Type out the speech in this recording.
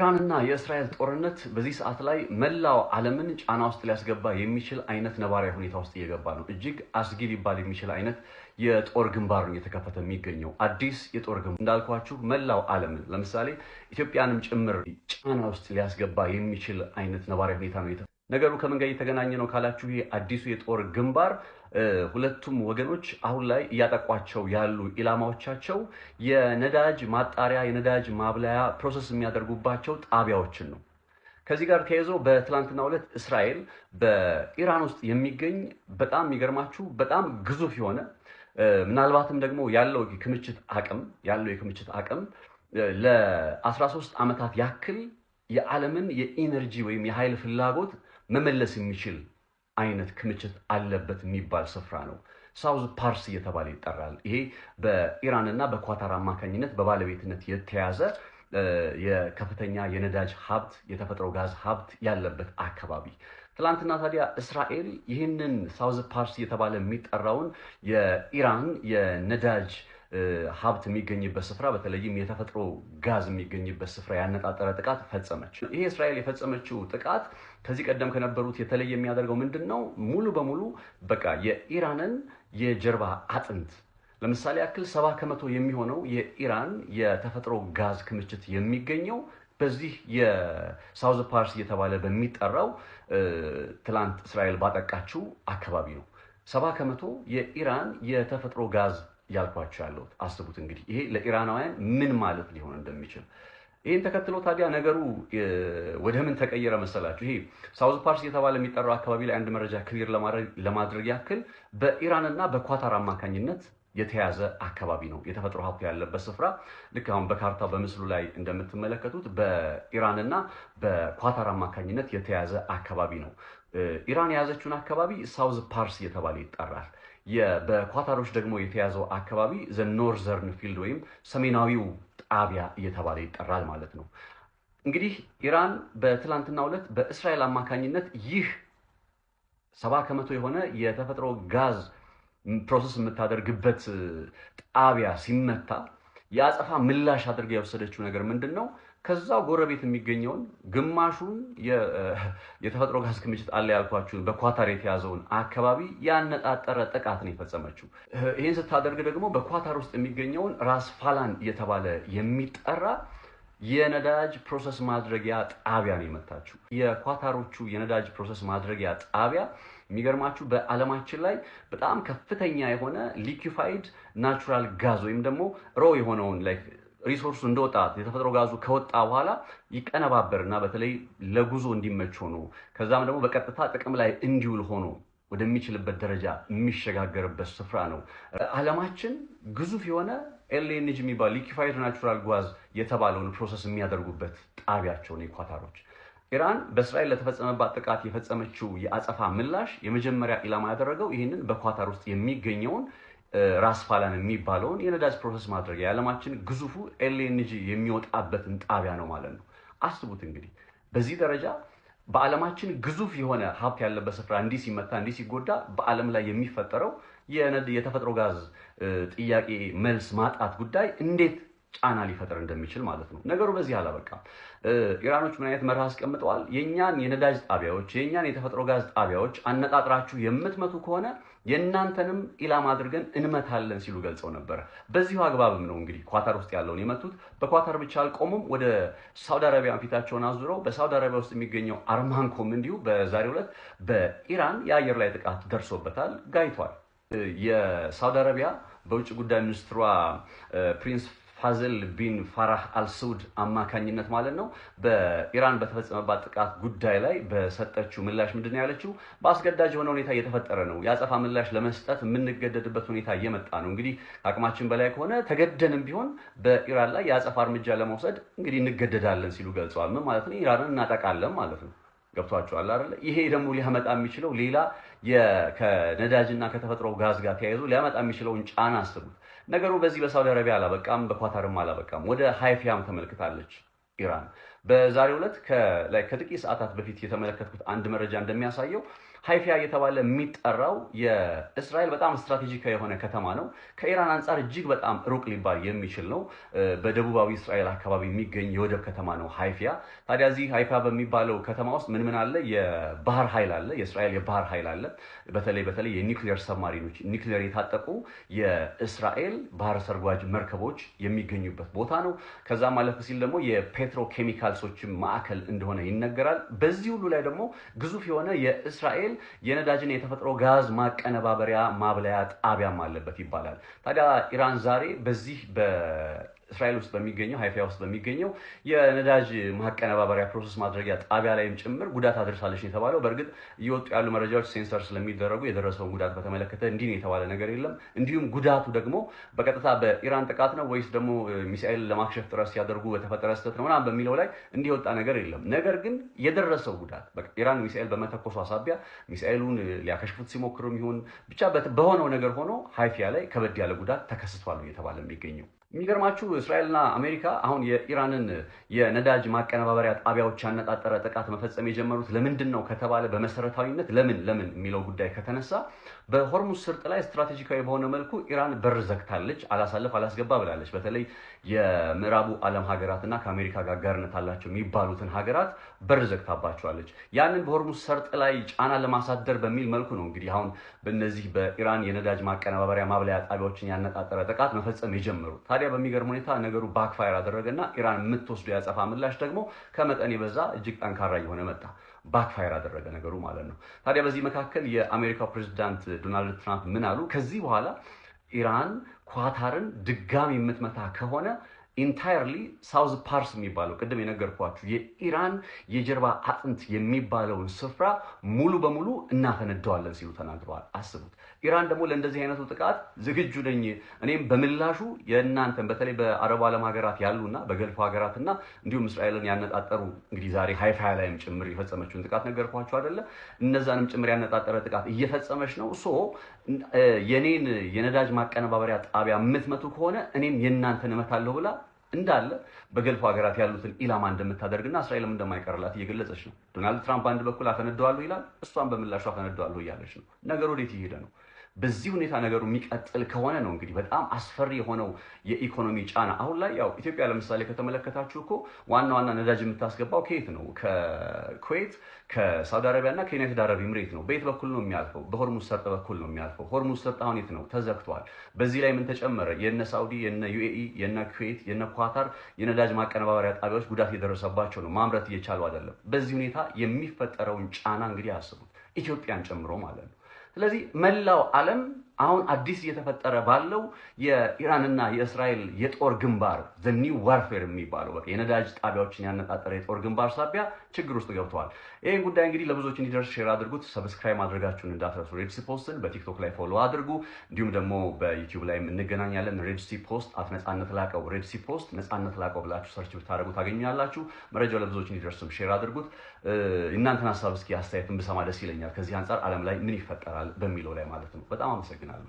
ኢራንና የእስራኤል ጦርነት በዚህ ሰዓት ላይ መላው ዓለምን ጫና ውስጥ ሊያስገባ የሚችል አይነት ነባራዊ ሁኔታ ውስጥ እየገባ ነው። እጅግ አስጊ ሊባል የሚችል አይነት የጦር ግንባር ነው እየተከፈተ የሚገኘው። አዲስ የጦር ግንባር እንዳልኳችሁ መላው ዓለምን ለምሳሌ ኢትዮጵያንም ጭምር ጫና ውስጥ ሊያስገባ የሚችል አይነት ነባራዊ ሁኔታ ነው። ነገሩ ከምን ጋር እየተገናኘ ነው ካላችሁ ይሄ አዲሱ የጦር ግንባር ሁለቱም ወገኖች አሁን ላይ እያጠቋቸው ያሉ ኢላማዎቻቸው የነዳጅ ማጣሪያ የነዳጅ ማብላያ ፕሮሰስ የሚያደርጉባቸው ጣቢያዎችን ነው። ከዚህ ጋር ተያይዞ በትላንትናው ዕለት እስራኤል በኢራን ውስጥ የሚገኝ በጣም የሚገርማችሁ በጣም ግዙፍ የሆነ ምናልባትም ደግሞ ያለው የክምችት አቅም ለ13 ዓመታት ያክል የዓለምን የኢነርጂ ወይም የኃይል ፍላጎት መመለስ የሚችል አይነት ክምችት አለበት የሚባል ስፍራ ነው። ሳውዝ ፓርስ እየተባለ ይጠራል። ይሄ በኢራንና በኳታር አማካኝነት በባለቤትነት የተያዘ የከፍተኛ የነዳጅ ሀብት የተፈጥሮ ጋዝ ሀብት ያለበት አካባቢ። ትላንትና ታዲያ እስራኤል ይህንን ሳውዝ ፓርስ እየተባለ የሚጠራውን የኢራን የነዳጅ ሀብት የሚገኝበት ስፍራ በተለይም የተፈጥሮ ጋዝ የሚገኝበት ስፍራ ያነጣጠረ ጥቃት ፈጸመች። ይሄ እስራኤል የፈጸመችው ጥቃት ከዚህ ቀደም ከነበሩት የተለየ የሚያደርገው ምንድነው? ሙሉ በሙሉ በቃ የኢራንን የጀርባ አጥንት ለምሳሌ ያክል 70% የሚሆነው የኢራን የተፈጥሮ ጋዝ ክምችት የሚገኘው በዚህ የሳውዝ ፓርስ እየተባለ በሚጠራው ትላንት እስራኤል ባጠቃችው አካባቢ ነው። 70% የኢራን የተፈጥሮ ጋዝ ያልኳቸው ያለው አስቡት እንግዲህ ይሄ ለኢራናውያን ምን ማለት ሊሆን እንደሚችል። ይሄን ተከትሎ ታዲያ ነገሩ ወደ ምን ተቀየረ መሰላችሁ? ይሄ ሳውዝ ፓርስ እየተባለ የሚጠራው አካባቢ ላይ አንድ መረጃ ክሊር ለማድረግ ያክል በኢራንና በኳታር አማካኝነት የተያዘ አካባቢ ነው። የተፈጥሮ ሀብት ያለበት ስፍራ ልክ አሁን በካርታው በምስሉ ላይ እንደምትመለከቱት በኢራንና በኳታር አማካኝነት የተያዘ አካባቢ ነው። ኢራን የያዘችውን አካባቢ ሳውዝ ፓርስ እየተባለ ይጠራል። በኳታሮች ደግሞ የተያዘው አካባቢ ዘ ኖርዘርን ፊልድ ወይም ሰሜናዊው ጣቢያ እየተባለ ይጠራል ማለት ነው። እንግዲህ ኢራን በትላንትናው ዕለት በእስራኤል አማካኝነት ይህ 70% የሆነ የተፈጥሮ ጋዝ ፕሮሰስ የምታደርግበት ጣቢያ ሲመታ የአጸፋ ምላሽ አድርጋ የወሰደችው ነገር ምንድነው? ከዛው ጎረቤት የሚገኘውን ግማሹን የተፈጥሮ ጋዝ ክምችት አለ ያልኳችሁን በኳታር የተያዘውን አካባቢ ያነጣጠረ ጥቃት ነው የፈጸመችው። ይህን ስታደርግ ደግሞ በኳታር ውስጥ የሚገኘውን ራስ ፋላን እየተባለ የሚጠራ የነዳጅ ፕሮሰስ ማድረጊያ ጣቢያ ነው የመታችው። የኳታሮቹ የነዳጅ ፕሮሰስ ማድረጊያ ጣቢያ የሚገርማችሁ በዓለማችን ላይ በጣም ከፍተኛ የሆነ ሊኩፋይድ ናቹራል ጋዝ ወይም ደግሞ ሮ የሆነውን ሪሶርሱ እንደወጣ የተፈጥሮ ጋዙ ከወጣ በኋላ ይቀነባበርና በተለይ ለጉዞ እንዲመች ሆኖ ከዛም ደግሞ በቀጥታ ጥቅም ላይ እንዲውል ሆኖ ወደሚችልበት ደረጃ የሚሸጋገርበት ስፍራ ነው። ዓለማችን ግዙፍ የሆነ ኤልኤንጂ የሚባል ሊኩፋይድ ናቹራል ጋዝ የተባለውን ፕሮሰስ የሚያደርጉበት ጣቢያቸው ነው የኳታሮች። ኢራን በእስራኤል ለተፈጸመባት ጥቃት የፈጸመችው የአጸፋ ምላሽ የመጀመሪያ ኢላማ ያደረገው ይህንን በኳታር ውስጥ የሚገኘውን ራስ ፋላን የሚባለውን የነዳጅ ፕሮሰስ ማድረጊያ የዓለማችን ግዙፉ ኤልኤንጂ የሚወጣበትን ጣቢያ ነው ማለት ነው። አስቡት እንግዲህ በዚህ ደረጃ በዓለማችን ግዙፍ የሆነ ሀብት ያለበት ስፍራ እንዲህ ሲመታ እንዲህ ሲጎዳ በዓለም ላይ የሚፈጠረው የተፈጥሮ ጋዝ ጥያቄ መልስ ማጣት ጉዳይ እንዴት ጫና ሊፈጥር እንደሚችል ማለት ነው። ነገሩ በዚህ አላበቃም። ኢራኖች ምን አይነት መርህ አስቀምጠዋል? የኛን የነዳጅ ጣቢያዎች የኛን የተፈጥሮ ጋዝ ጣቢያዎች አነጣጥራችሁ የምትመቱ ከሆነ የእናንተንም ኢላማ አድርገን እንመታለን ሲሉ ገልጸው ነበር። በዚሁ አግባብም ነው እንግዲህ ኳታር ውስጥ ያለውን የመቱት። በኳታር ብቻ አልቆሙም፣ ወደ ሳውዲ አረቢያ ፊታቸውን አዙረው በሳውዲ አረቢያ ውስጥ የሚገኘው አርማንኮም እንዲሁ በዛሬው ዕለት በኢራን የአየር ላይ ጥቃት ደርሶበታል፣ ጋይቷል። የሳውዲ አረቢያ በውጭ ጉዳይ ሚኒስትሯ ፕሪንስ ፋዘል ቢን ፋራህ አልሰውድ አማካኝነት ማለት ነው በኢራን በተፈጸመባት ጥቃት ጉዳይ ላይ በሰጠችው ምላሽ ምንድን ነው ያለችው? በአስገዳጅ የሆነ ሁኔታ እየተፈጠረ ነው፣ የአጸፋ ምላሽ ለመስጠት የምንገደድበት ሁኔታ እየመጣ ነው። እንግዲህ አቅማችን በላይ ከሆነ ተገደንም ቢሆን በኢራን ላይ የአጸፋ እርምጃ ለመውሰድ እንግዲህ እንገደዳለን ሲሉ ገልጸዋል። ምን ማለት ነው? ኢራንን እናጠቃለን ማለት ነው። ገብቷቸዋል አይደል? ይሄ ደግሞ ሊያመጣ የሚችለው ሌላ ከነዳጅና ከተፈጥሮ ጋዝ ጋር ተያይዞ ሊያመጣ የሚችለውን ጫና አስቡት። ነገሩ በዚህ በሳውዲ አረቢያ አላበቃም፣ በኳታርም አላበቃም። ወደ ሃይፊያም ተመልክታለች ኢራን። በዛሬው ዕለት ከጥቂት ሰዓታት በፊት የተመለከትኩት አንድ መረጃ እንደሚያሳየው ሃይፋ የተባለ የሚጠራው የእስራኤል በጣም ስትራቴጂካዊ የሆነ ከተማ ነው። ከኢራን አንጻር እጅግ በጣም ሩቅ ሊባል የሚችል ነው። በደቡባዊ እስራኤል አካባቢ የሚገኝ የወደብ ከተማ ነው ሃይፋ። ታዲያ እዚህ ሃይፋ በሚባለው ከተማ ውስጥ ምን አለ? የባህር ኃይል አለ። የእስራኤል የባህር ኃይል አለ። በተለይ የኒውክሌር ሰብማሪኖች፣ ኒውክሌር የታጠቁ የእስራኤል ባህር ሰርጓጅ መርከቦች የሚገኙበት ቦታ ነው። ከዛም ማለፍ ሲል ደግሞ የፔትሮኬሚካልሶችም ማዕከል እንደሆነ ይነገራል። በዚህ ሁሉ ላይ ደግሞ ግዙፍ የሆነ የእስራኤል የነዳጅና የተፈጥሮ ጋዝ ማቀነባበሪያ ማብለያ ጣቢያም አለበት ይባላል። ታዲያ ኢራን ዛሬ በዚህ እስራኤል ውስጥ በሚገኘው ሃይፋ ውስጥ በሚገኘው የነዳጅ ማቀነባበሪያ ፕሮሰስ ማድረጊያ ጣቢያ ላይም ጭምር ጉዳት አድርሳለች የተባለው። በእርግጥ እየወጡ ያሉ መረጃዎች ሴንሰር ስለሚደረጉ የደረሰውን ጉዳት በተመለከተ እንዲህ ነው የተባለ ነገር የለም። እንዲሁም ጉዳቱ ደግሞ በቀጥታ በኢራን ጥቃት ነው ወይስ ደግሞ ሚሳኤል ለማክሸፍ ጥረት ሲያደርጉ በተፈጠረ ስህተት ነው ምናምን በሚለው ላይ እንዲህ የወጣ ነገር የለም። ነገር ግን የደረሰው ጉዳት ኢራን ሚሳኤል በመተኮሷ ሳቢያ ሚሳኤሉን ሊያከሽፉት ሲሞክሩም ይሁን ብቻ በሆነው ነገር ሆኖ ሃይፋ ላይ ከበድ ያለ ጉዳት ተከስቷል እየተባለ የሚገኘው። የሚገርማችሁ እስራኤልና አሜሪካ አሁን የኢራንን የነዳጅ ማቀነባበሪያ ጣቢያዎች ያነጣጠረ ጥቃት መፈጸም የጀመሩት ለምንድን ነው ከተባለ በመሰረታዊነት ለምን የሚለው ጉዳይ ከተነሳ በሆርሙዝ ስርጥ ላይ ስትራቴጂካዊ በሆነ መልኩ ኢራን በር ዘግታለች፣ አላስገባ ብላለች። በተለይ የምዕራቡ ዓለም ሀገራትና ከአሜሪካ ጋር አጋርነት አላቸው የሚባሉትን ሀገራት በር ዘግታባቸዋለች። ያንን በሆርሙዝ ሰርጥ ላይ ጫና ለማሳደር በሚል መልኩ ነው እንግዲህ አሁን በእነዚህ በኢራን የነዳጅ ማቀነባበሪያ ማብለያ ጣቢያዎችን ያነጣጠረ ጥቃት መፈጸም የጀመሩት። ታዲያ በሚገርም ሁኔታ ነገሩ ባክፋየር አደረገና ኢራን የምትወስደው ያጸፋ ምላሽ ደግሞ ከመጠን የበዛ እጅግ ጠንካራ እየሆነ መጣ። ባክፋየር አደረገ ነገሩ ማለት ነው። ታዲያ በዚህ መካከል የአሜሪካው ፕሬዝዳንት ዶናልድ ትራምፕ ምን አሉ? ከዚህ በኋላ ኢራን ኳታርን ድጋሚ የምትመታ ከሆነ ኢንታየርሊ ሳውዝ ፓርስ የሚባለው ቅድም የነገርኳችሁ የኢራን የጀርባ አጥንት የሚባለውን ስፍራ ሙሉ በሙሉ እናፈነደዋለን ሲሉ ተናግረዋል። አስቡት። ኢራን ደግሞ ለእንደዚህ አይነቱ ጥቃት ዝግጁ ነኝ፣ እኔም በምላሹ የእናንተን በተለይ በአረቡ ዓለም ሀገራት ያሉና በገልፎ ሀገራትና እንዲሁም እስራኤልን ያነጣጠሩ እንግዲህ ዛሬ ሃይፋ ላይም ጭምር የፈጸመችውን ጥቃት ነገርኳችሁ አይደለ? እነዛንም ጭምር ያነጣጠረ ጥቃት እየፈጸመች ነው። የኔን የነዳጅ ማቀነባበሪያ ጣቢያ የምትመቱ ከሆነ እኔም የእናንተን እመታለሁ ብላ እንዳለ በገልፎ ሀገራት ያሉትን ኢላማ እንደምታደርግና እስራኤልም እንደማይቀርላት እየገለጸች ነው። ዶናልድ ትራምፕ አንድ በኩል አፈነደዋለሁ ይላል፣ እሷን በምላሹ አፈነደዋለሁ እያለች ነው። ነገሩ ወዴት እየሄደ ነው? በዚህ ሁኔታ ነገሩ የሚቀጥል ከሆነ ነው እንግዲህ በጣም አስፈሪ የሆነው የኢኮኖሚ ጫና። አሁን ላይ ያው ኢትዮጵያ ለምሳሌ ከተመለከታችሁ እኮ ዋና ነዳጅ የምታስገባው ከየት ነው? ከኩዌት፣ ከሳውዲ አረቢያ እና ከዩናይትድ አረብ ኤምሬት ነው። በየት በኩል ነው የሚያልፈው? በሆርሙዝ ሰርጥ በኩል ነው የሚያልፈው። ሆርሙዝ ሰርጥ አሁን የት ነው? ተዘግቷል። በዚህ ላይ ምን ተጨመረ? የነ ሳውዲ፣ የነ ዩኤኢ፣ የነ ኩዌት፣ የነ ኳታር የነዳጅ ማቀነባበሪያ ጣቢያዎች ጉዳት እየደረሰባቸው ነው። ማምረት እየቻሉ አይደለም። በዚህ ሁኔታ የሚፈጠረውን ጫና እንግዲህ አስቡት፣ ኢትዮጵያን ጨምሮ ማለት ነው። ስለዚህ መላው ዓለም አሁን አዲስ እየተፈጠረ ባለው የኢራንና የእስራኤል የጦር ግንባር ዘ ኒው ዋርፌር የሚባለው በቃ የነዳጅ ጣቢያዎችን ያነጣጠረ የጦር ግንባር ሳቢያ ችግር ውስጥ ገብተዋል። ይህን ጉዳይ እንግዲህ ለብዙዎች እንዲደርስ ሼር አድርጉት። ሰብስክራይብ ማድረጋችሁን እንዳትረሱ። ሬድሲ ፖስትን በቲክቶክ ላይ ፎሎ አድርጉ። እንዲሁም ደግሞ በዩቲዩብ ላይ እንገናኛለን። ሬድሲ ፖስት @ነጻነት ላቀው፣ ሬድሲ ፖስት ነጻነት ላቀው ብላችሁ ሰርች ብታደርጉ ታገኛላችሁ። መረጃው ለብዙዎች እንዲደርስም ሼር አድርጉት። እናንተን ሀሳብ እስኪ አስተያየትን ብሰማ ደስ ይለኛል። ከዚህ አንጻር ዓለም ላይ ምን ይፈጠራል በሚለው ላይ ማለት ነው። በጣም አመሰግናለሁ።